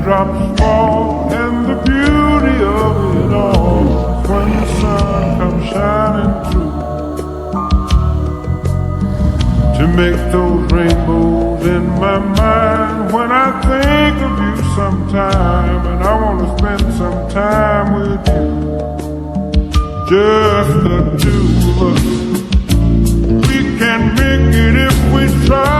raindrops fall, and the beauty of it all is when the sun comes shining through to make those rainbows in my mind. When I think of you sometime, and I want to spend some time with you, just the two of us. We can make it if we try.